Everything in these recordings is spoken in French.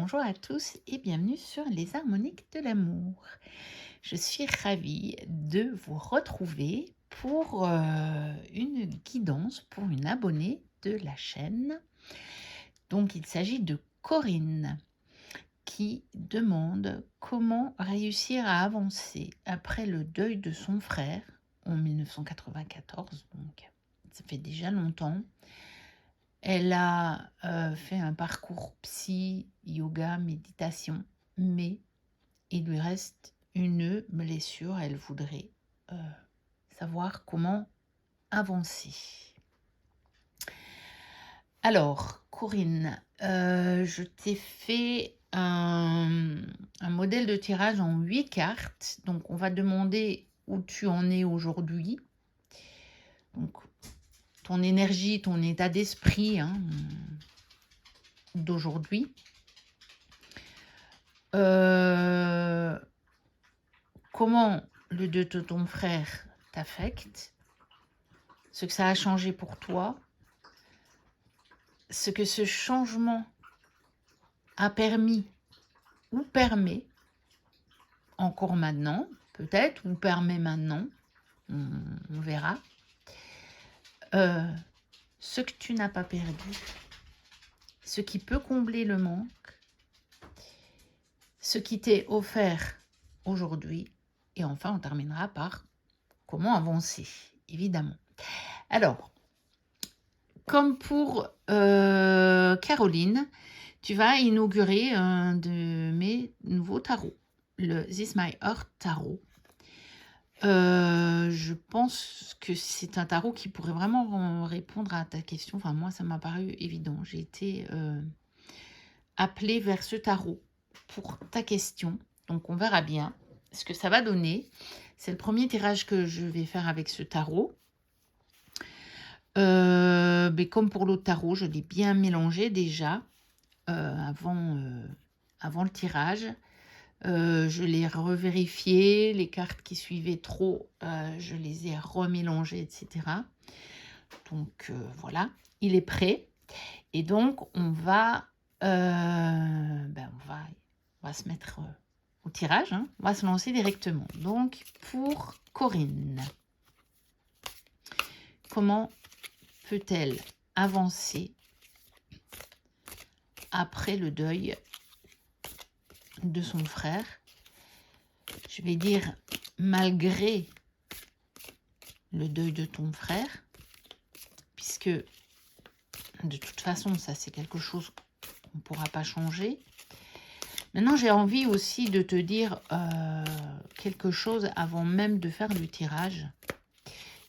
bonjour à tous et bienvenue sur les harmoniques de l'amour. Je suis ravie de vous retrouver pour une guidance pour une abonnée de la chaîne. Donc il s'agit de Corinne qui demande comment réussir à avancer après le deuil de son frère en 1994, donc ça fait déjà longtemps. Elle a fait un parcours psy, yoga, méditation, mais il lui reste une blessure. Elle voudrait savoir comment avancer. Alors, Corinne, je t'ai fait un modèle de tirage en 8 cartes. Donc, on va demander où tu en es aujourd'hui. Donc, ton énergie, ton état d'esprit d'aujourd'hui. Comment le deuil de ton frère t'affecte, ce que ça a changé pour toi, ce que ce changement a permis ou permet encore maintenant, peut-être, ou permet maintenant, on verra, ce que tu n'as pas perdu, ce qui peut combler le manque, ce qui t'est offert aujourd'hui, et enfin on terminera par comment avancer, évidemment. Alors, comme pour Caroline, tu vas inaugurer un de mes nouveaux tarots, le This My Heart Tarot. Je pense que c'est un tarot qui pourrait vraiment répondre à ta question. Enfin, moi, ça m'a paru évident. J'ai été appelée vers ce tarot pour ta question. Donc, on verra bien ce que ça va donner. C'est le premier tirage que je vais faire avec ce tarot. Mais comme pour l'autre tarot, je l'ai bien mélangé déjà avant le tirage. Je l'ai revérifié, les cartes qui suivaient trop, je les ai remélangées, etc. Donc voilà, il est prêt. Et donc on va se mettre au tirage, hein. On va se lancer directement. Donc pour Corinne, comment peut-elle avancer après le deuil de son frère? Je vais dire malgré le deuil de ton frère, puisque de toute façon, ça c'est quelque chose qu'on ne pourra pas changer. Maintenant, j'ai envie aussi de te dire quelque chose avant même de faire le tirage.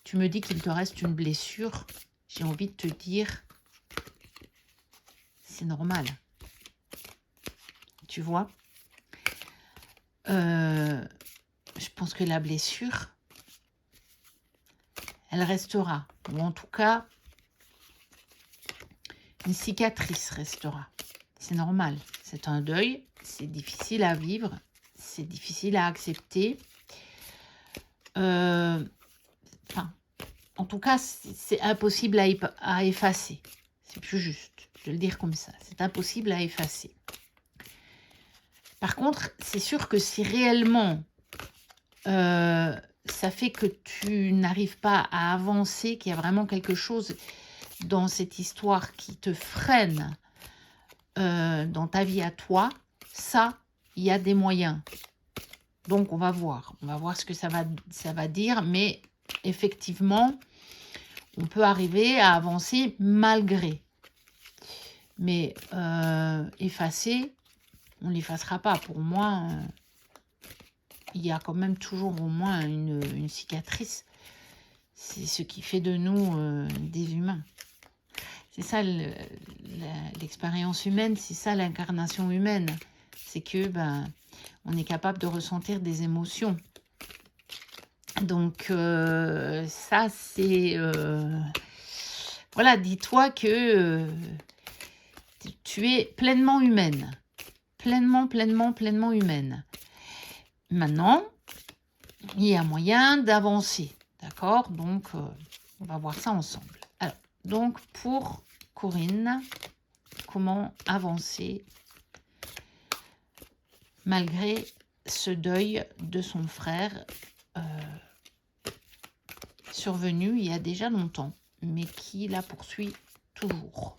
Tu me dis qu'il te reste une blessure. J'ai envie de te dire, c'est normal. Tu vois, je pense que la blessure, elle restera. Ou en tout cas, une cicatrice restera. C'est normal. C'est un deuil. C'est difficile à vivre. C'est difficile à accepter. En tout cas, c'est impossible à effacer. C'est plus juste. Je vais le dire comme ça. C'est impossible à effacer. Par contre, c'est sûr que si réellement ça fait que tu n'arrives pas à avancer, qu'il y a vraiment quelque chose dans cette histoire qui te freine dans ta vie à toi, ça, il y a des moyens. Donc, on va voir ce que ça va dire, mais effectivement, on peut arriver à avancer malgré. Mais effacer, on ne l'effacera pas. Pour moi, il y a quand même toujours au moins une cicatrice. C'est ce qui fait de nous des humains. C'est ça l'expérience humaine, c'est ça l'incarnation humaine. C'est que on est capable de ressentir des émotions. Donc ça c'est... voilà, dis-toi que tu es pleinement humaine. Pleinement humaine. Maintenant, il y a moyen d'avancer. D'accord? Donc, on va voir ça ensemble. Alors, donc, pour Corinne, comment avancer malgré ce deuil de son frère survenu il y a déjà longtemps, mais qui la poursuit toujours.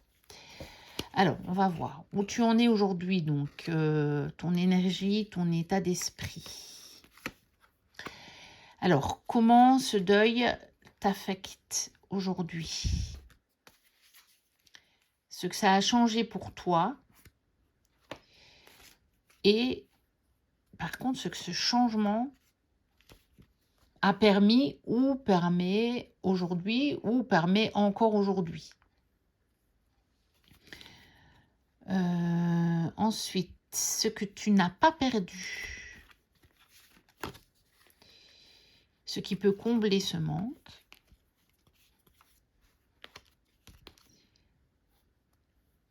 Alors, on va voir où tu en es aujourd'hui, donc ton énergie, ton état d'esprit. Alors, comment ce deuil t'affecte aujourd'hui? Ce que ça a changé pour toi et par contre, ce que ce changement a permis ou permet aujourd'hui ou permet encore aujourd'hui. Ensuite, ce que tu n'as pas perdu, ce qui peut combler ce manque.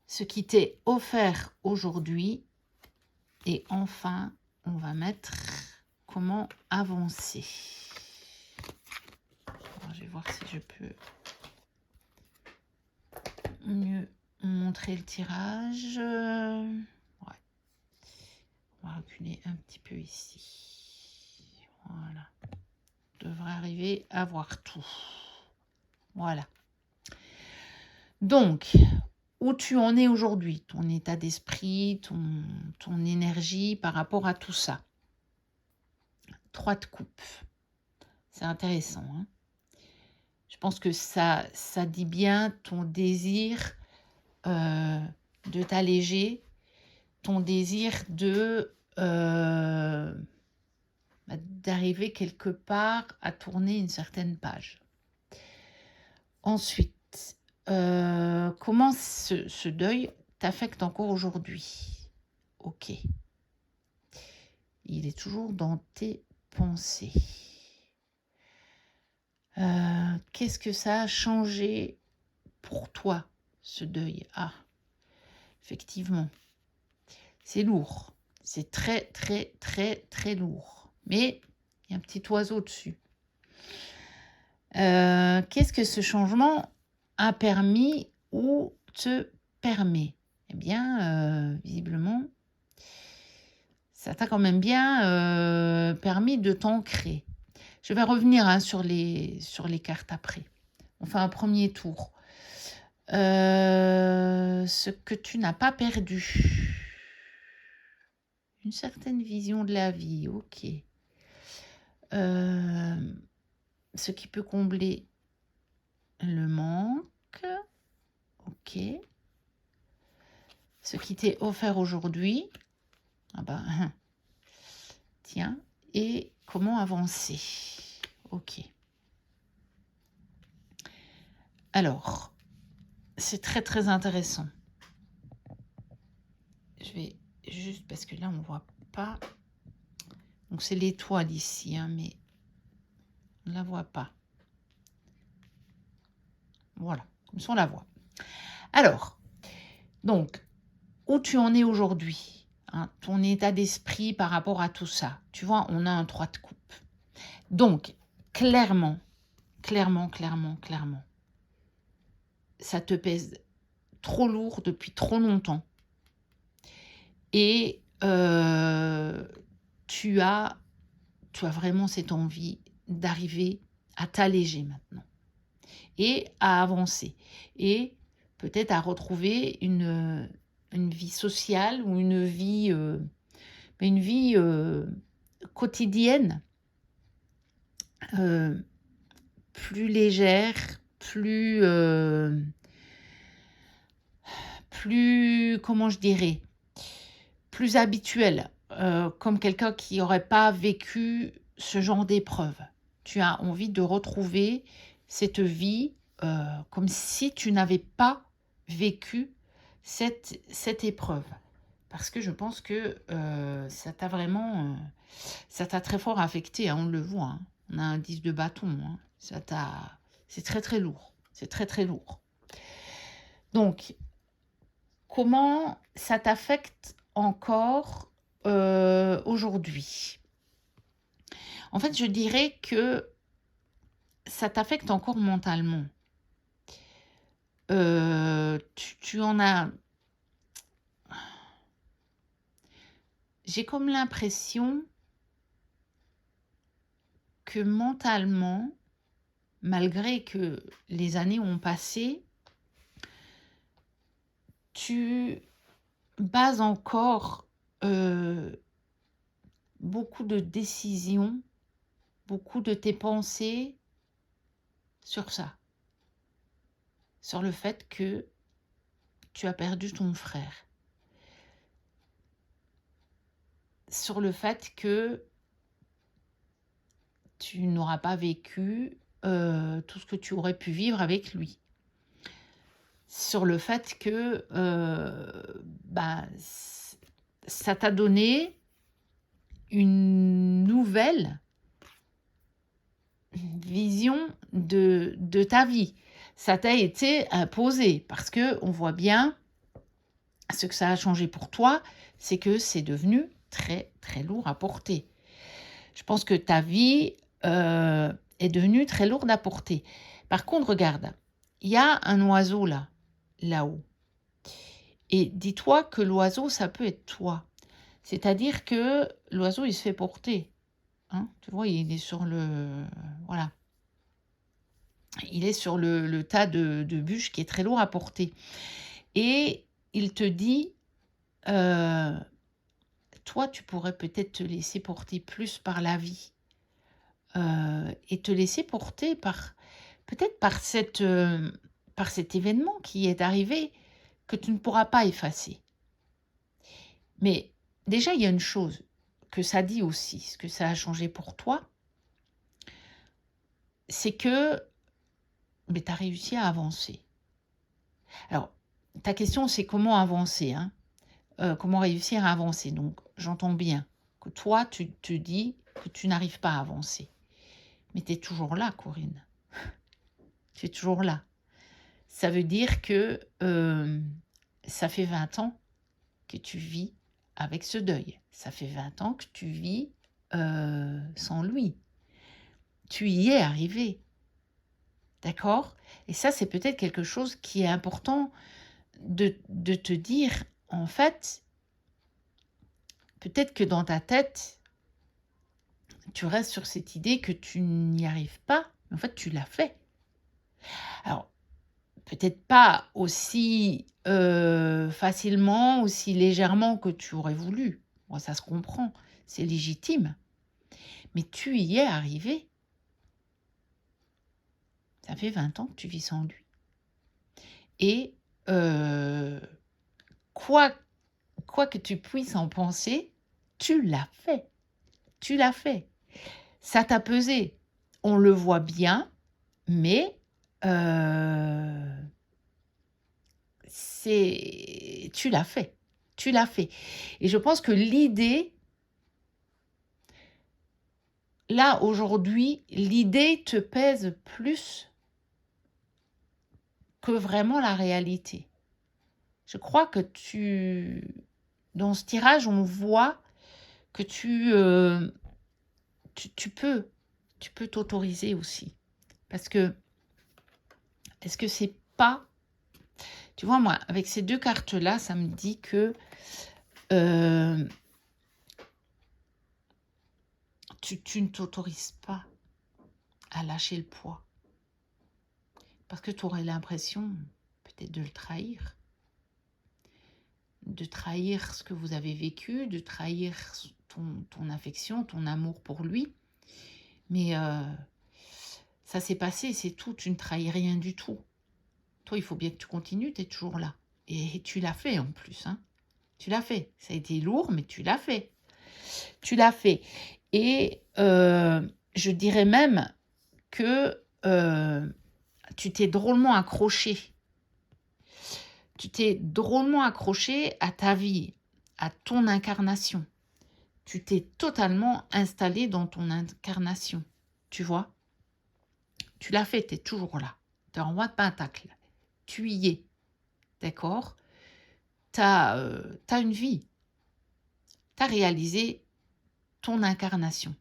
Ce qui t'est offert aujourd'hui. Et enfin, on va mettre comment avancer. Alors, je vais voir si je peux mieux montrer le tirage. Ouais. On va reculer un petit peu ici. Voilà. On devrait arriver à voir tout. Voilà. Donc, où tu en es aujourd'hui, ton état d'esprit, ton énergie par rapport à tout ça. 3 de coupe. C'est intéressant. Hein, je pense que ça dit bien ton désir de t'alléger, ton désir de d'arriver quelque part à tourner une certaine page. Ensuite, comment ce deuil t'affecte encore aujourd'hui? Ok. Il est toujours dans tes pensées. Qu'est-ce que ça a changé pour toi, ce deuil? Ah, effectivement, c'est lourd. C'est très, très, très, très lourd. Mais il y a un petit oiseau dessus. Qu'est-ce que ce changement a permis ou te permet? Eh bien, visiblement, ça t'a quand même bien permis de t'ancrer. Je vais revenir hein, sur les cartes après. On fait un premier tour. Ce que tu n'as pas perdu. Une certaine vision de la vie, ok. Ce qui peut combler le manque, ok. Ce qui t'est offert aujourd'hui, ah ben, tiens, et comment avancer, ok. Alors, c'est très très intéressant. Je vais juste, parce que là on ne voit pas, donc c'est l'étoile ici, hein, mais on ne la voit pas. Voilà, comme ça on la voit. Alors, donc, où tu en es aujourd'hui, hein, ton état d'esprit par rapport à tout ça. Tu vois, on a un 3 de coupe. Donc, clairement, ça te pèse trop lourd depuis trop longtemps. Et tu as vraiment cette envie d'arriver à t'alléger maintenant. Et à avancer. Et peut-être à retrouver une vie sociale ou une vie quotidienne plus légère, plus comment je dirais, plus habituelle, comme quelqu'un qui n'aurait pas vécu ce genre d'épreuve. Tu as envie de retrouver cette vie comme si tu n'avais pas vécu cette épreuve. Parce que je pense que ça t'a vraiment, ça t'a très fort affecté, hein, on le voit. Hein. On a un 10 de bâton. Hein. C'est très très lourd. C'est très très lourd. Donc, comment ça t'affecte encore aujourd'hui? En fait, je dirais que ça t'affecte encore mentalement. Tu en as... j'ai comme l'impression que mentalement, malgré que les années ont passé, tu bases encore beaucoup de décisions, beaucoup de tes pensées sur ça, sur le fait que tu as perdu ton frère, sur le fait que tu n'auras pas vécu tout ce que tu aurais pu vivre avec lui, sur le fait que ça t'a donné une nouvelle vision de ta vie. Ça t'a été imposé parce que on voit bien ce que ça a changé pour toi, c'est que c'est devenu très, très lourd à porter. Je pense que ta vie est devenue très lourde à porter. Par contre, regarde, il y a un oiseau là-haut. Et dis-toi que l'oiseau, ça peut être toi. C'est-à-dire que l'oiseau, il se fait porter. Hein, tu vois, il est sur le... Voilà. Il est sur le tas de bûches qui est très lourd à porter. Et il te dit, toi, tu pourrais peut-être te laisser porter plus par la vie. Et te laisser porter peut-être par cet événement qui est arrivé que tu ne pourras pas effacer. Mais déjà, il y a une chose que ça dit aussi, ce que ça a changé pour toi, c'est que tu as réussi à avancer. Alors, ta question, c'est comment avancer, hein? Comment réussir à avancer. Donc, j'entends bien que toi, tu te dis que tu n'arrives pas à avancer. Mais tu es toujours là, Corinne. Tu es toujours là. Ça veut dire que ça fait 20 ans que tu vis avec ce deuil. Ça fait 20 ans que tu vis sans lui. Tu y es arrivé. D'accord? Et ça, c'est peut-être quelque chose qui est important de te dire, en fait, peut-être que dans ta tête, tu restes sur cette idée que tu n'y arrives pas. Mais en fait, tu l'as fait. Alors, peut-être pas aussi facilement, aussi légèrement que tu aurais voulu. Bon, ça se comprend, c'est légitime. Mais tu y es arrivé. Ça fait 20 ans que tu vis sans lui. Et quoi que tu puisses en penser, tu l'as fait. Tu l'as fait. Ça t'a pesé. On le voit bien, mais tu l'as fait. Tu l'as fait. Et je pense que l'idée, là, aujourd'hui, l'idée te pèse plus que vraiment la réalité. Je crois que dans ce tirage, on voit que tu peux t'autoriser aussi. Parce que, est-ce que c'est pas... Tu vois, moi, avec ces deux cartes-là, ça me dit que tu ne t'autorises pas à lâcher le poids. Parce que tu aurais l'impression peut-être de le trahir. De trahir ce que vous avez vécu, de trahir ton affection, ton amour pour lui. Mais ça s'est passé, c'est tout. Tu ne trahis rien du tout. Toi, il faut bien que tu continues, tu es toujours là. Et tu l'as fait en plus. Hein. Tu l'as fait. Ça a été lourd, mais tu l'as fait. Tu l'as fait. Et je dirais même que tu t'es drôlement accroché. Tu t'es drôlement accroché à ta vie, à ton incarnation. Tu t'es totalement installé dans ton incarnation. Tu vois? Tu l'as fait, tu es toujours là. Tu es en roi de pentacle. Tu y es. D'accord? Tu as une vie. Tu as réalisé ton incarnation.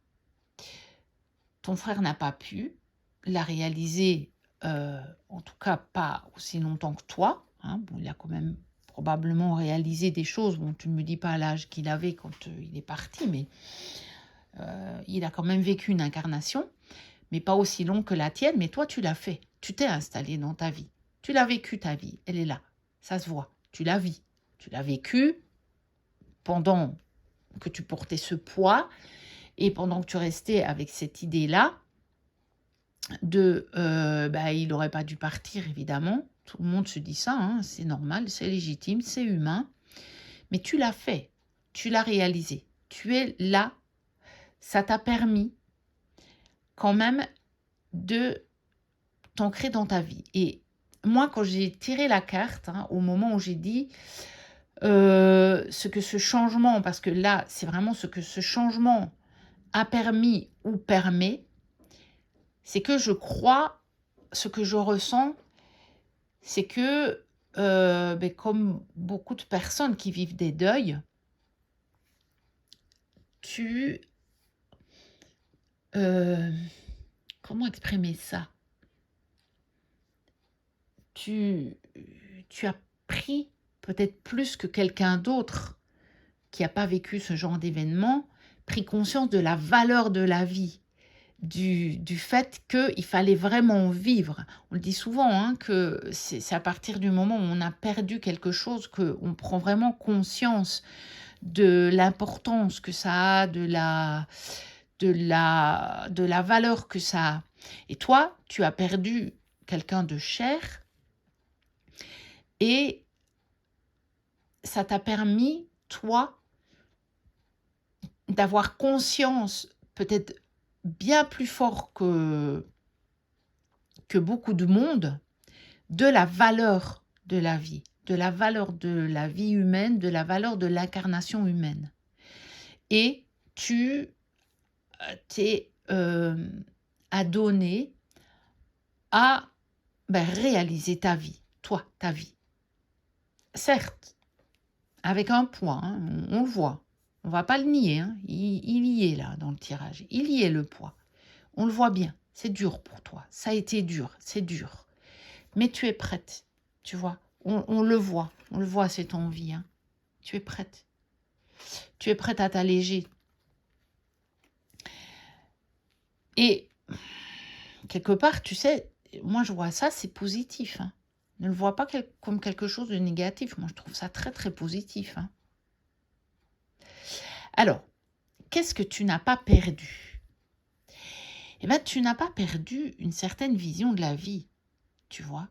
Ton frère n'a pas pu la réaliser, en tout cas pas aussi longtemps que toi. Hein. Bon, il a quand même probablement réalisé des choses. Bon, tu ne me dis pas l'âge qu'il avait quand il est parti, mais il a quand même vécu une incarnation, mais pas aussi longue que la tienne, mais toi, tu l'as fait. Tu t'es installé dans ta vie. Tu l'as vécu, ta vie. Elle est là. Ça se voit. Tu la vis. Tu l'as vécu pendant que tu portais ce poids et pendant que tu restais avec cette idée-là de il n'aurait pas dû partir, évidemment. Tout le monde se dit ça, hein, c'est normal, c'est légitime, c'est humain. Mais tu l'as fait, tu l'as réalisé. Tu es là, ça t'a permis quand même de t'ancrer dans ta vie. Et moi, quand j'ai tiré la carte, hein, au moment où j'ai dit ce que ce changement, parce que là, c'est vraiment ce que ce changement a permis ou permet, c'est que je crois, ce que je ressens, c'est que, comme beaucoup de personnes qui vivent des deuils, tu... comment exprimer ça? Tu as pris peut-être plus que quelqu'un d'autre qui n'a pas vécu ce genre d'événement, pris conscience de la valeur de la vie, du fait qu'il fallait vraiment vivre. On le dit souvent, hein, que c'est à partir du moment où on a perdu quelque chose qu'on prend vraiment conscience de l'importance que ça a, de la valeur que ça a. Et toi, tu as perdu quelqu'un de cher et ça t'a permis, toi, d'avoir conscience peut-être bien plus fort que beaucoup de monde de la valeur de la vie, de la valeur de la vie humaine, de la valeur de l'incarnation humaine. Et tu t'es adonné à réaliser ta vie, toi, ta vie. Certes, avec un poids, hein, on le voit, on va pas le nier, hein, il y est là dans le tirage, il y est le poids, on le voit bien, c'est dur pour toi, ça a été dur, c'est dur, mais tu es prête, tu vois, on le voit, cette envie, hein. Tu es prête à t'alléger. Et quelque part, tu sais, moi je vois ça, c'est positif, hein. Ne le vois pas comme quelque chose de négatif. Moi, je trouve ça très, très positif, hein. Alors, qu'est-ce que tu n'as pas perdu? Eh bien, tu n'as pas perdu une certaine vision de la vie, tu vois.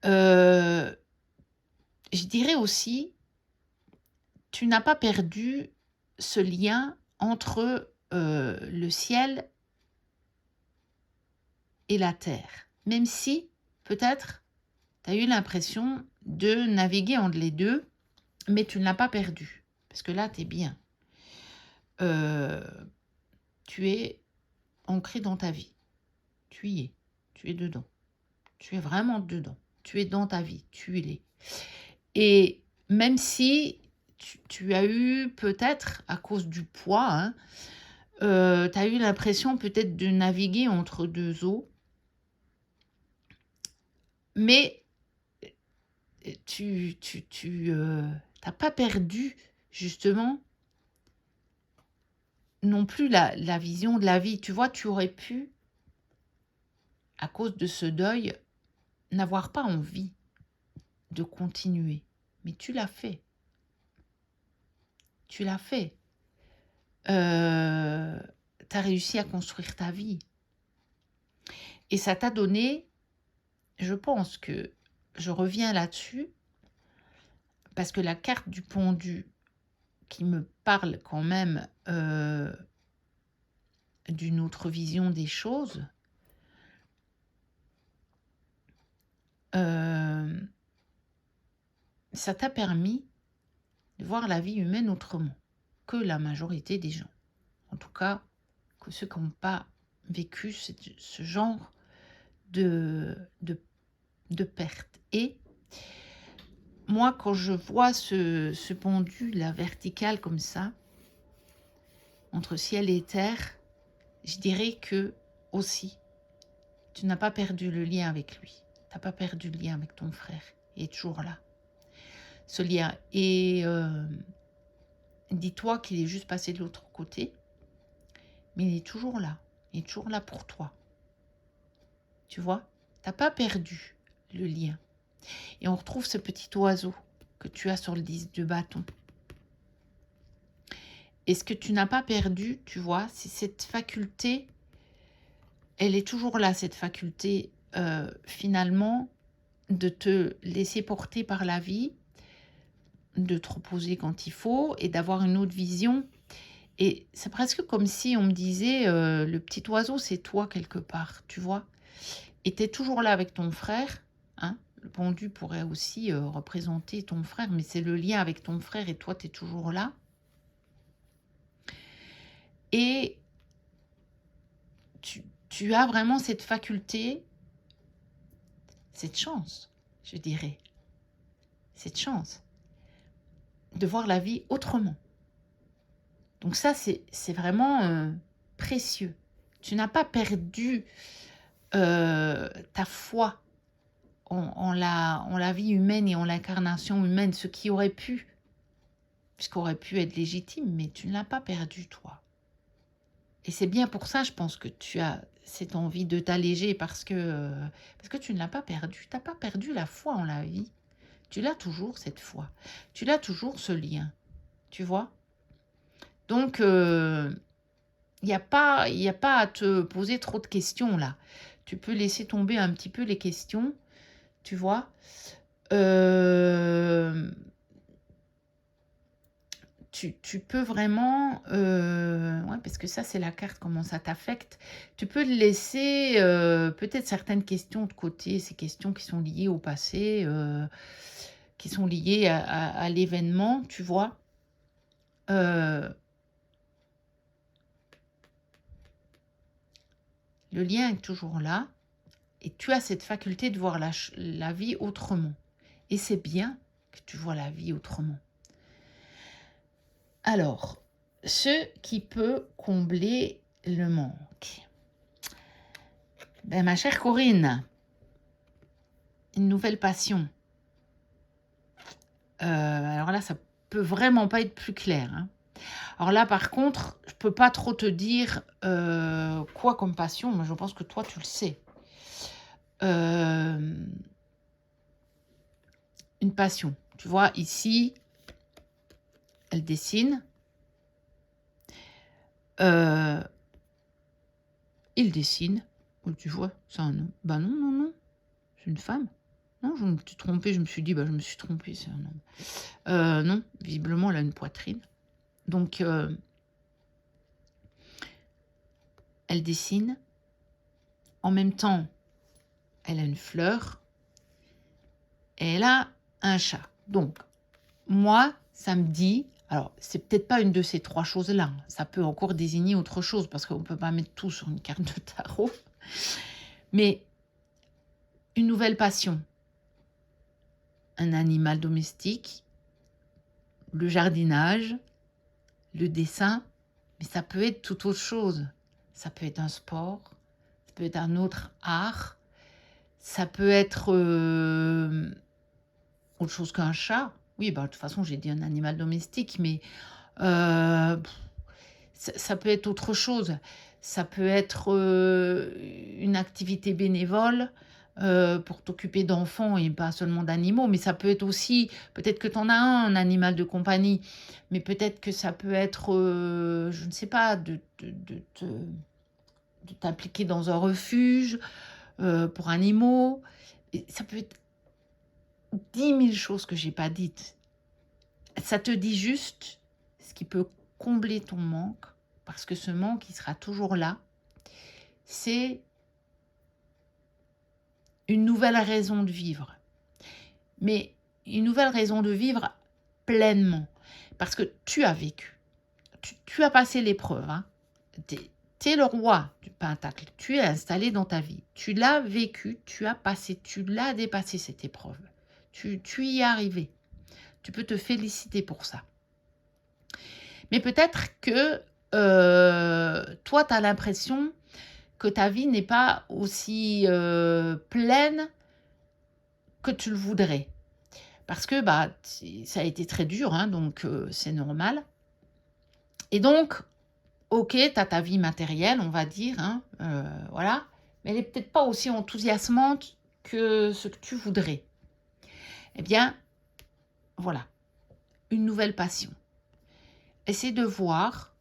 Je dirais aussi, tu n'as pas perdu ce lien entre le ciel et la terre. Même si, peut-être, tu as eu l'impression de naviguer entre les deux, mais tu ne l'as pas perdu. Parce que là, tu es bien. Tu es ancré dans ta vie. Tu y es. Tu es dedans. Tu es vraiment dedans. Tu es dans ta vie. Tu l'es. Et même si tu as eu peut-être, à cause du poids, hein, tu as eu l'impression peut-être de naviguer entre deux eaux, mais tu n'as pas perdu justement non plus la vision de la vie. Tu vois, tu aurais pu, à cause de ce deuil, n'avoir pas envie de continuer. Mais tu l'as fait. Tu l'as fait. Tu as réussi à construire ta vie. Et ça t'a donné, je pense que je reviens là-dessus, parce que la carte du pendu qui me parle quand même d'une autre vision des choses, ça t'a permis de voir la vie humaine autrement que la majorité des gens. En tout cas, que ceux qui n'ont pas vécu ce genre de perte. Et moi, quand je vois ce pendu, la verticale comme ça, entre ciel et terre, je dirais que aussi, tu n'as pas perdu le lien avec lui. Tu n'as pas perdu le lien avec ton frère. Il est toujours là. ce lien. Et dis-toi qu'il est juste passé de l'autre côté, mais il est toujours là. Il est toujours là pour toi. Tu vois, tu n'as pas perdu le lien. Et on retrouve ce petit oiseau que tu as sur le 10 de bâton. Et ce que tu n'as pas perdu, tu vois, c'est cette faculté, elle est toujours là, cette faculté, finalement, de te laisser porter par la vie, de te reposer quand il faut et d'avoir une autre vision. Et c'est presque comme si on me disait, le petit oiseau, c'est toi quelque part, tu vois. Et tu es toujours là avec ton frère, hein. Le pendu pourrait aussi représenter ton frère, mais c'est le lien avec ton frère et toi, tu es toujours là. Et tu as vraiment cette faculté, cette chance, je dirais, cette chance de voir la vie autrement. Donc ça, c'est vraiment précieux. Tu n'as pas perdu ta foi en la vie humaine et en l'incarnation humaine, ce qui aurait pu, puisqu'aurait pu être légitime, mais tu ne l'as pas perdu, toi. Et c'est bien pour ça, je pense, que tu as cette envie de t'alléger, parce que tu ne l'as pas perdu. Tu n'as pas perdu la foi en la vie. Tu l'as toujours, cette foi. Tu l'as toujours, ce lien. Tu vois? Donc, il n'y a pas à te poser trop de questions, là. Tu peux laisser tomber un petit peu les questions, tu vois? Tu peux vraiment, ouais, parce que ça, c'est la carte, comment ça t'affecte. Tu peux laisser peut-être certaines questions de côté, ces questions qui sont liées au passé, qui sont liées à l'événement, tu vois. Le lien est toujours là et tu as cette faculté de voir la vie autrement. Et c'est bien que tu vois la vie autrement. Alors, ce qui peut combler le manque. Ben, ma chère Corinne, une nouvelle passion. Alors là, ça peut vraiment pas être plus clair, hein. Alors là, par contre, je peux pas trop te dire quoi comme passion. Moi, je pense que toi, tu le sais. Une passion. Tu vois, ici, elle dessine. Il dessine. Oh, tu vois, c'est un homme. Bah non, non, non. C'est une femme. Non, je me suis trompée. Je me suis dit, bah je me suis trompée, c'est un homme. Non, visiblement, elle a une poitrine. Donc, elle dessine. En même temps, elle a une fleur. Et elle a un chat. Donc, moi, ça me dit... Alors, c'est peut-être pas une de ces trois choses-là. Ça peut encore désigner autre chose, parce qu'on ne peut pas mettre tout sur une carte de tarot. Mais une nouvelle passion. Un animal domestique, le jardinage, le dessin, mais ça peut être tout autre chose. Ça peut être un sport, ça peut être un autre art, ça peut être autre chose qu'un chat. Oui, bah, de toute façon, j'ai dit un animal domestique, mais ça peut être autre chose. Ça peut être une activité bénévole pour t'occuper d'enfants et pas seulement d'animaux, mais ça peut être aussi, peut-être que tu en as un animal de compagnie, mais peut-être que ça peut être, je ne sais pas, de t'impliquer dans un refuge pour animaux. Et ça peut être 10 000 choses que j'ai pas dites. Ça te dit juste ce qui peut combler ton manque, parce que ce manque, il sera toujours là. C'est une nouvelle raison de vivre. Mais une nouvelle raison de vivre pleinement. Parce que tu as vécu. Tu as passé l'épreuve. Hein. Tu es le roi du pentacle. Tu es installé dans ta vie. Tu l'as vécu, tu l'as dépassé cette épreuve. Tu y es arrivé. Tu peux te féliciter pour ça. Mais peut-être que toi, tu as l'impression que ta vie n'est pas aussi pleine que tu le voudrais. Parce que bah, ça a été très dur, hein, donc c'est normal. Et donc, ok, tu as ta vie matérielle, on va dire, hein, voilà, mais elle n'est peut-être pas aussi enthousiasmante que ce que tu voudrais. Eh bien, voilà, une nouvelle passion. Essaie de voir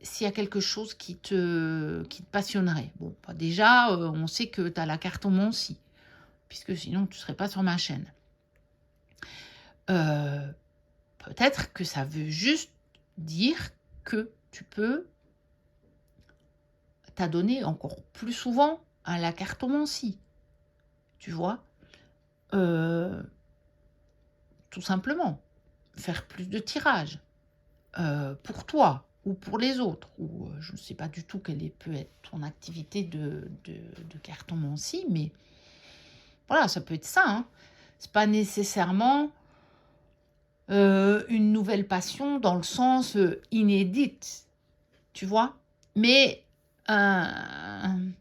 s'il y a quelque chose qui te passionnerait. Bon, bah déjà, on sait que tu as la cartomancie, puisque sinon tu ne serais pas sur ma chaîne. Peut-être que ça veut juste dire que tu peux t'adonner encore plus souvent à la cartomancie, tu vois. Tout simplement, faire plus de tirages pour toi ou pour les autres, ou je ne sais pas du tout quelle peut être ton activité de cartomancie, mais voilà, ça peut être ça, hein. C'est pas nécessairement une nouvelle passion dans le sens inédite, tu vois, mais en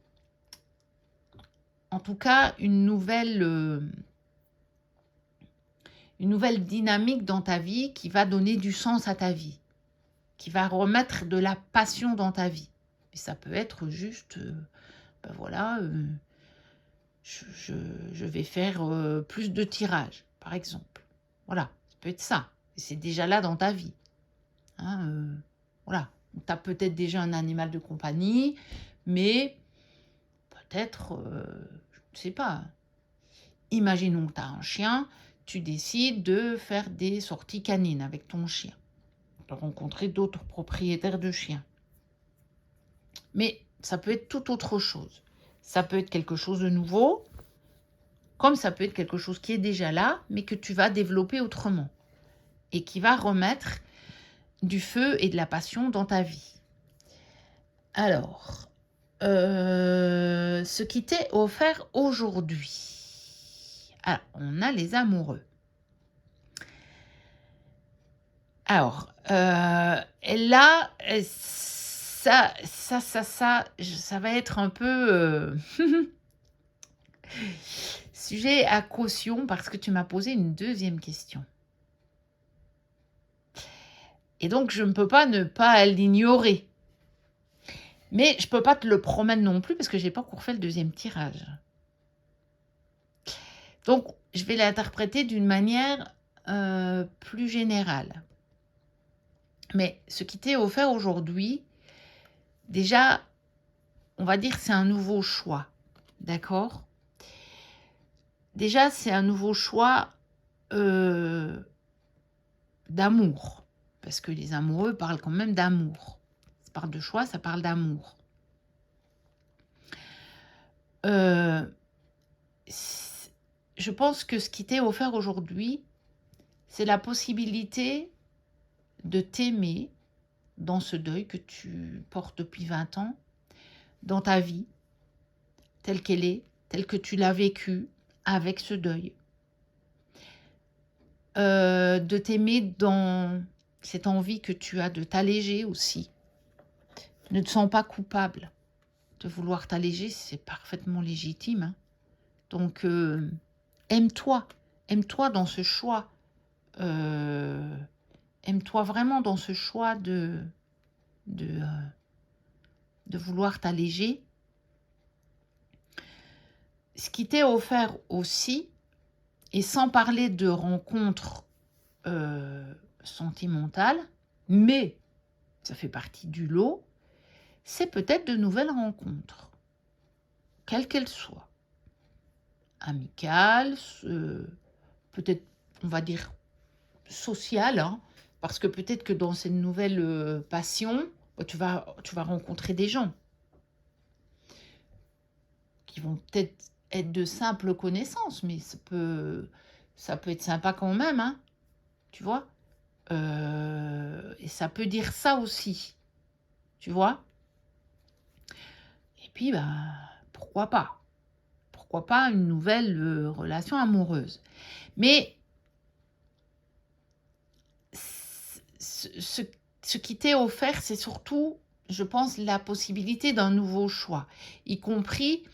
tout cas une nouvelle dynamique dans ta vie qui va donner du sens à ta vie, qui va remettre de la passion dans ta vie. Et ça peut être juste, ben voilà, je vais faire plus de tirages, par exemple. Voilà, ça peut être ça. Et c'est déjà là dans ta vie. Hein, voilà. Tu as peut-être déjà un animal de compagnie, mais peut-être, je ne sais pas. Imaginons que tu as un chien, tu décides de faire des sorties canines avec ton chien, de rencontrer d'autres propriétaires de chiens. Mais ça peut être tout autre chose. Ça peut être quelque chose de nouveau, comme ça peut être quelque chose qui est déjà là, mais que tu vas développer autrement et qui va remettre du feu et de la passion dans ta vie. Alors, ce qui t'est offert aujourd'hui. Alors, on a les amoureux. Alors, là, ça va être un peu sujet à caution parce que tu m'as posé une deuxième question. Et donc, je ne peux pas ne pas l'ignorer. Mais je ne peux pas te le promettre non plus parce que je n'ai pas encore fait le deuxième tirage. Donc, je vais l'interpréter d'une manière plus générale. Mais ce qui t'est offert aujourd'hui, déjà, on va dire que c'est un nouveau choix. D'accord ? Déjà, c'est un nouveau choix d'amour. Parce que les amoureux parlent quand même d'amour. Ça parle de choix, ça parle d'amour. Je pense que ce qui t'est offert aujourd'hui, c'est la possibilité de t'aimer dans ce deuil que tu portes depuis 20 ans, dans ta vie, telle qu'elle est, telle que tu l'as vécue avec ce deuil. De t'aimer dans cette envie que tu as de t'alléger aussi. Ne te sens pas coupable de vouloir t'alléger, c'est parfaitement légitime. Hein. Donc, aime-toi. Aime-toi dans ce choix. Aime-toi vraiment dans ce choix de vouloir t'alléger. Ce qui t'est offert aussi, et sans parler de rencontres sentimentales, mais ça fait partie du lot, c'est peut-être de nouvelles rencontres, quelles qu'elles soient. Amicales, peut-être, on va dire, sociales, hein, parce que peut-être que dans cette nouvelle passion, tu vas rencontrer des gens qui vont peut-être être de simples connaissances, mais ça peut être sympa quand même, hein, tu vois. Et ça peut dire ça aussi, tu vois. Et puis, pourquoi pas une nouvelle relation amoureuse. Mais ce qui t'est offert, c'est surtout, je pense, la possibilité d'un nouveau choix, y compris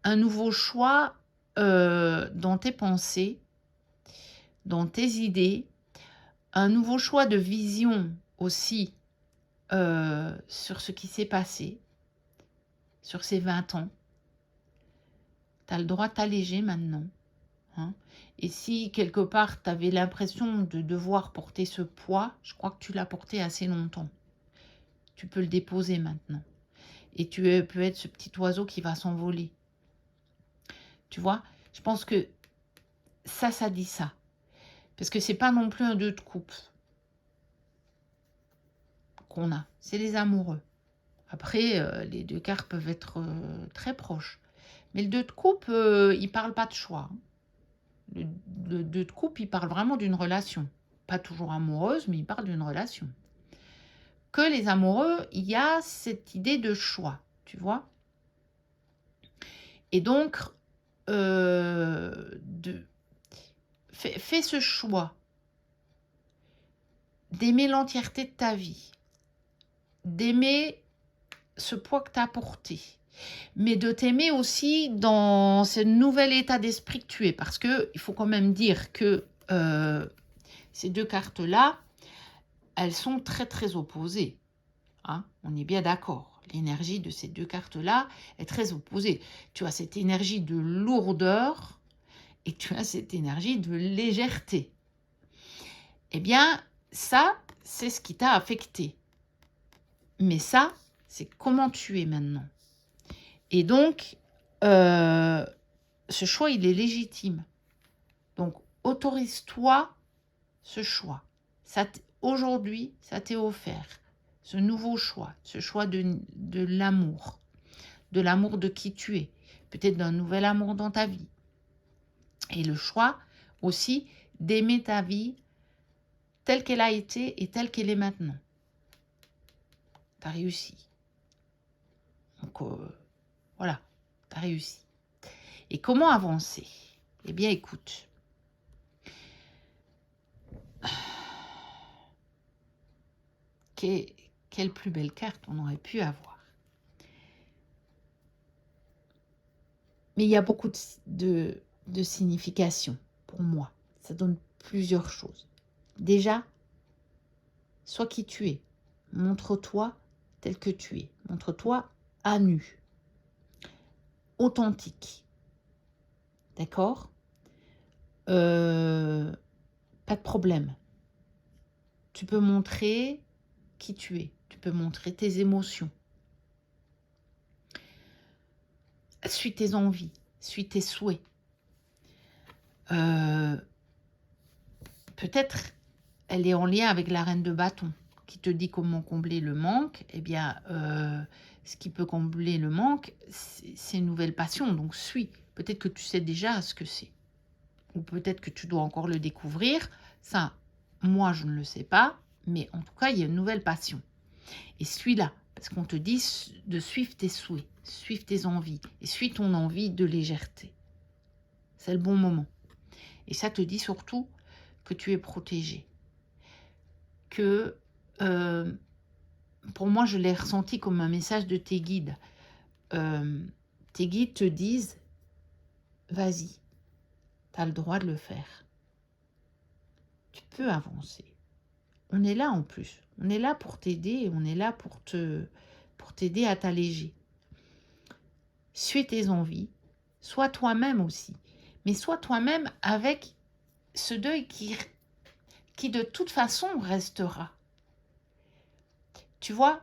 un nouveau choix dans tes pensées, dans tes idées, un nouveau choix de vision aussi sur ce qui s'est passé, sur ces 20 ans. Tu as le droit de t'alléger maintenant. Hein. Et si quelque part tu avais l'impression de devoir porter ce poids, je crois que tu l'as porté assez longtemps. Tu peux le déposer maintenant. Et tu peux être ce petit oiseau qui va s'envoler. Tu vois, je pense que ça dit ça. Parce que c'est pas non plus un 2 de coupe qu'on a. C'est les amoureux. Après, les 2 cartes peuvent être très proches. Mais le 2 de coupe, il parle pas de choix. Le 2 de coupe, il parle vraiment d'une relation. Pas toujours amoureuse, mais il parle d'une relation. Que les amoureux, il y a cette idée de choix, tu vois. Et donc, fais ce choix d'aimer l'entièreté de ta vie, d'aimer ce poids que tu as porté, mais de t'aimer aussi dans ce nouvel état d'esprit que tu es. Parce qu'il faut quand même dire que ces 2 cartes-là, elles sont très très opposées. Hein, on est bien d'accord. L'énergie de ces 2 cartes-là est très opposée. Tu as cette énergie de lourdeur et tu as cette énergie de légèreté. Eh bien, ça, c'est ce qui t'a affecté. Mais ça, c'est comment tu es maintenant. Et donc, ce choix, il est légitime. Donc, autorise-toi ce choix. Aujourd'hui, ça t'est offert. Ce nouveau choix, ce choix de l'amour. De l'amour de qui tu es. Peut-être d'un nouvel amour dans ta vie. Et le choix aussi d'aimer ta vie telle qu'elle a été et telle qu'elle est maintenant. Tu as réussi. Donc, voilà, tu as réussi. Et comment avancer? Eh bien, écoute. Quelle plus belle carte on aurait pu avoir. Mais il y a beaucoup de signification pour moi. Ça donne plusieurs choses. Déjà, sois qui tu es. Montre-toi tel que tu es. Montre-toi à nu. Authentique. D'accord? Pas de problème. Tu peux montrer qui tu es. Tu peux montrer tes émotions. Suis tes envies. Suis tes souhaits. Peut-être elle est en lien avec la reine de bâton qui te dit comment combler le manque. Eh bien, ce qui peut combler le manque, c'est une nouvelle passion. Donc, suis. Peut-être que tu sais déjà ce que c'est. Ou peut-être que tu dois encore le découvrir. Ça, moi, je ne le sais pas. Mais en tout cas, il y a une nouvelle passion. Et suis-la. Parce qu'on te dit de suivre tes souhaits, suivre tes envies. Et suis ton envie de légèreté. C'est le bon moment. Et ça te dit surtout que tu es protégé. Que, pour moi, je l'ai ressenti comme un message de tes guides. Tes guides te disent, vas-y, tu as le droit de le faire. Tu peux avancer. On est là en plus. On est là pour t'aider. On est là pour t'aider à t'alléger. Suis tes envies. Sois toi-même aussi. Mais sois toi-même avec ce deuil qui de toute façon restera. Tu vois,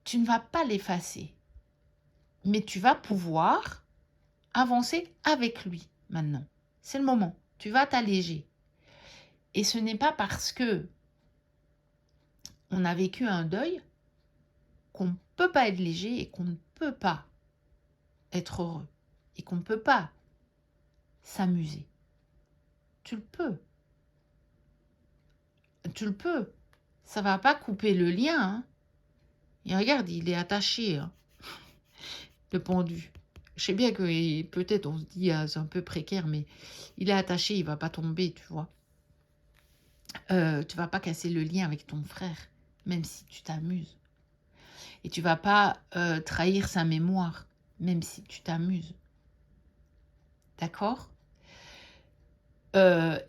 tu ne vas pas l'effacer. Mais tu vas pouvoir avancer avec lui maintenant. C'est le moment. Tu vas t'alléger. Et ce n'est pas parce que on a vécu un deuil qu'on ne peut pas être léger et qu'on ne peut pas être heureux. Et qu'on ne peut pas s'amuser. Tu le peux. Tu le peux. Ça ne va pas couper le lien. Hein. Et regarde, il est attaché, hein, le pendu. Je sais bien que peut-être on se dit ah, c'est un peu précaire, mais il est attaché, il ne va pas tomber, tu vois. Tu ne vas pas casser le lien avec ton frère, même si tu t'amuses. Et tu ne vas pas trahir sa mémoire, même si tu t'amuses. D'accord?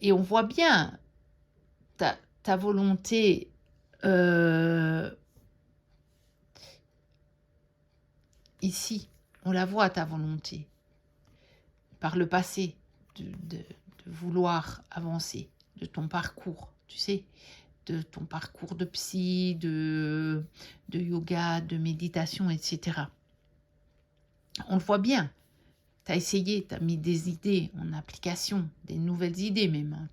Et on voit bien ta volonté ici. On la voit, ta volonté, par le passé, de vouloir avancer, de ton parcours, tu sais, de ton parcours de psy, de yoga, de méditation, etc. On le voit bien. Tu as essayé, tu as mis des idées en application, des nouvelles idées même. Hein.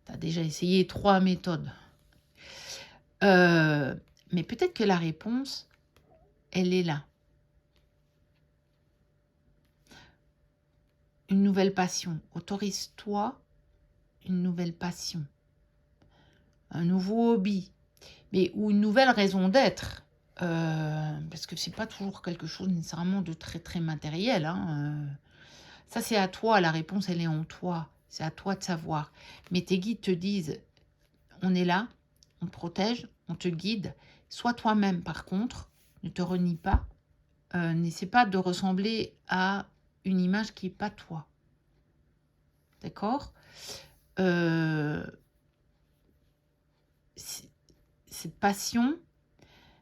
Tu as déjà essayé 3 méthodes. Mais peut-être que la réponse, elle est là. Une nouvelle passion. Autorise-toi une nouvelle passion. Un nouveau hobby. Mais, ou une nouvelle raison d'être. Parce que c'est pas toujours quelque chose nécessairement de très très matériel. Hein. Ça, c'est à toi. La réponse, elle est en toi. C'est à toi de savoir. Mais tes guides te disent, on est là, on te protège, on te guide. Sois toi-même, par contre. Ne te renie pas. N'essaie pas de ressembler à une image qui n'est pas toi. D'accord? Cette passion,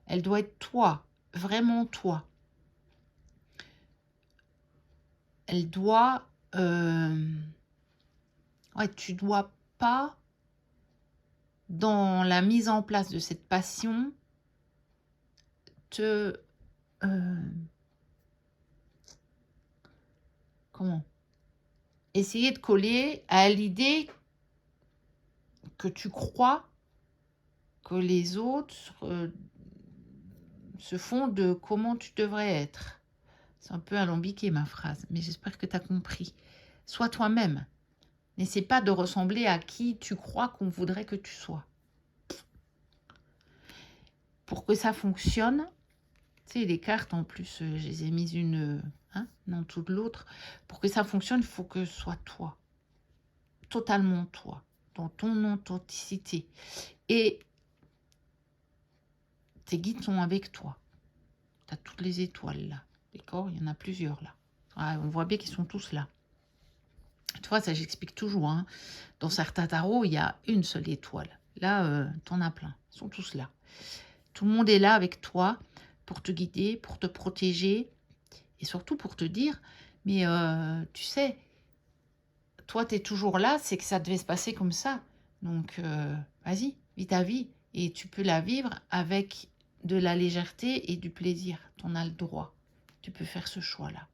elle doit être toi, vraiment toi. Elle doit... ouais, tu dois pas, dans la mise en place de cette passion, te... comment? Essayer de coller à l'idée que tu crois que les autres se font de comment tu devrais être. C'est un peu alambiqué ma phrase, mais j'espère que tu as compris. Sois toi-même. N'essaie pas de ressembler à qui tu crois qu'on voudrait que tu sois. Pour que ça fonctionne, tu sais, les cartes en plus, je les ai mises une dans toute l'autre. Pour que ça fonctionne, il faut que ce soit toi. Totalement toi. Dans ton authenticité. Et tes guides sont avec toi. Tu as toutes les étoiles là. D'accord? Il y en a plusieurs là. Ah, on voit bien qu'ils sont tous là. Tu vois, ça j'explique toujours. Hein. Dans certains tarots, il y a une seule étoile. Là, tu en as plein. Ils sont tous là. Tout le monde est là avec toi pour te guider, pour te protéger et surtout pour te dire, mais tu sais, toi, tu es toujours là, c'est que ça devait se passer comme ça. Donc, vas-y, vis ta vie et tu peux la vivre avec de la légèreté et du plaisir. Tu en as le droit. Tu peux faire ce choix-là.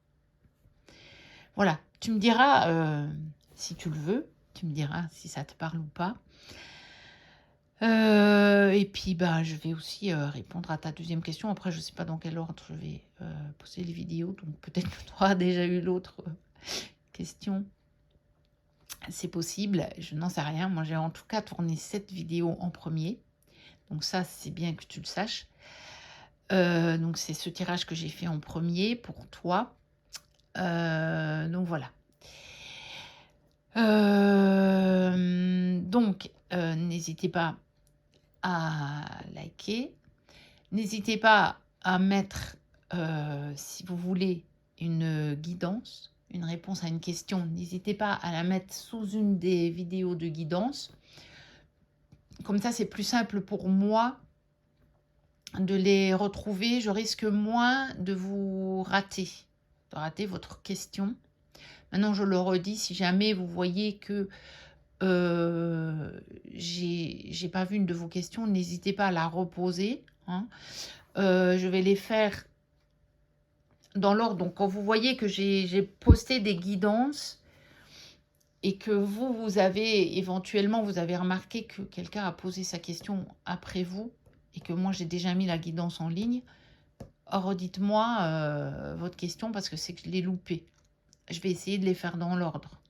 Voilà, tu me diras si tu le veux, tu me diras si ça te parle ou pas. Et puis, bah, je vais aussi répondre à ta deuxième question. Après, je ne sais pas dans quel ordre je vais poster les vidéos. Donc, peut-être que tu auras déjà eu l'autre question. C'est possible, je n'en sais rien. Moi, j'ai en tout cas tourné cette vidéo en premier. Donc, ça, c'est bien que tu le saches. Donc, c'est ce tirage que j'ai fait en premier pour toi. Donc, voilà. Donc, n'hésitez pas à liker. N'hésitez pas à mettre, si vous voulez, une guidance, une réponse à une question. N'hésitez pas à la mettre sous une des vidéos de guidance. Comme ça, c'est plus simple pour moi de les retrouver. Je risque moins de vous rater, de rater votre question. Maintenant, je le redis, si jamais vous voyez que j'ai pas vu une de vos questions, n'hésitez pas à la reposer. Hein. Je vais les faire dans l'ordre. Donc, quand vous voyez que j'ai posté des guidances et que vous avez éventuellement, vous avez remarqué que quelqu'un a posé sa question après vous et que moi, j'ai déjà mis la guidance en ligne, redites-moi votre question parce que c'est que je l'ai loupé. Je vais essayer de les faire dans l'ordre.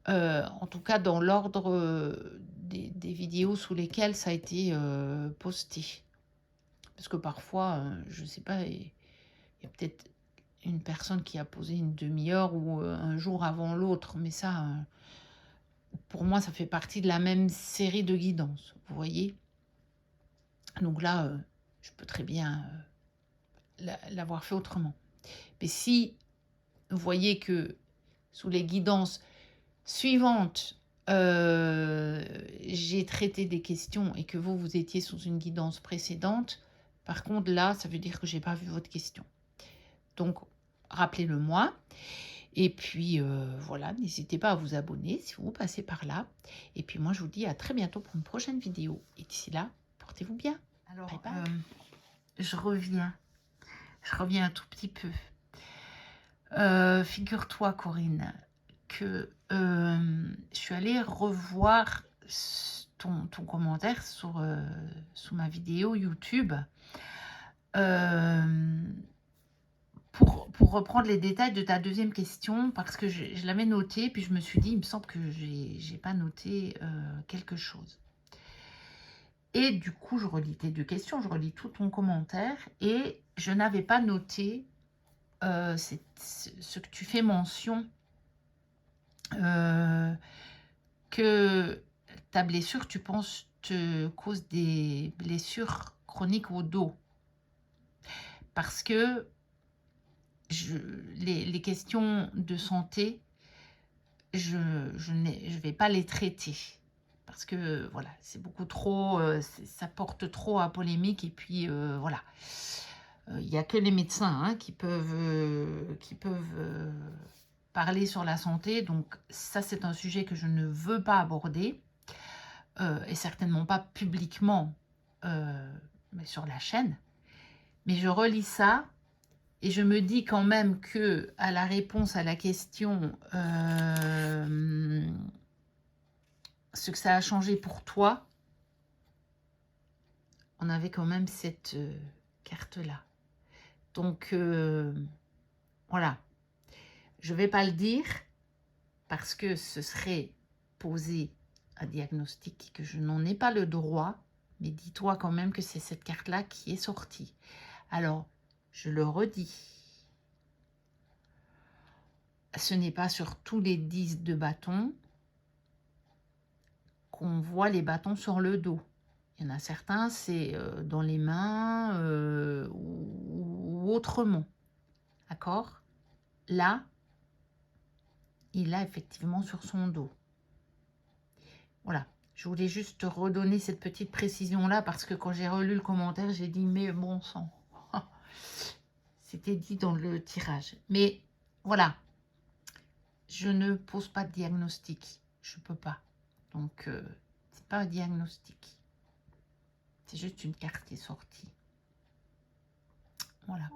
En tout cas, dans l'ordre des vidéos sous lesquelles ça a été posté. Parce que parfois, je ne sais pas, il y a peut-être une personne qui a posé une demi-heure ou un jour avant l'autre. Mais ça, pour moi, ça fait partie de la même série de guidances. Vous voyez? Donc là, je peux très bien l'avoir fait autrement. Mais si vous voyez que sous les guidances, Suivante, j'ai traité des questions et que vous étiez sous une guidance précédente. Par contre, là, ça veut dire que j'ai pas vu votre question. Donc, rappelez-le moi. Et puis, voilà, n'hésitez pas à vous abonner si vous passez par là. Et puis, moi, je vous dis à très bientôt pour une prochaine vidéo. Et d'ici là, portez-vous bien. Alors, bye bye. Je reviens un tout petit peu. Figure-toi, Corinne, que je suis allée revoir ton commentaire sous ma vidéo YouTube pour reprendre les détails de ta deuxième question, parce que je l'avais noté, puis je me suis dit, il me semble que j'ai pas noté quelque chose. Et du coup, je relis tes deux questions, je relis tout ton commentaire, et je n'avais pas noté ce que tu fais mention, que ta blessure, tu penses, te cause des blessures chroniques au dos. Parce que les questions de santé, je vais pas les traiter. Parce que, voilà, c'est beaucoup trop, ça porte trop à polémique. Et puis, voilà. Il n'y a que les médecins hein, qui peuvent parler sur la santé. Donc, ça, c'est un sujet que je ne veux pas aborder. Et certainement pas publiquement, mais sur la chaîne. Mais je relis ça et je me dis quand même que à la réponse à la question ce que ça a changé pour toi, on avait quand même cette carte-là. Donc, voilà. Je ne vais pas le dire parce que ce serait poser un diagnostic que je n'en ai pas le droit, mais dis-toi quand même que c'est cette carte-là qui est sortie. Alors, je le redis, ce n'est pas sur tous les 10 de bâtons qu'on voit les bâtons sur le dos. Il y en a certains, c'est dans les mains ou autrement. D'accord? Là, il l'a effectivement sur son dos. Voilà. Je voulais juste redonner cette petite précision-là parce que quand j'ai relu le commentaire, j'ai dit, mais bon sang. C'était dit dans le tirage. Mais voilà. Je ne pose pas de diagnostic. Je ne peux pas. Donc, c'est pas un diagnostic. C'est juste une carte qui est sortie. Voilà.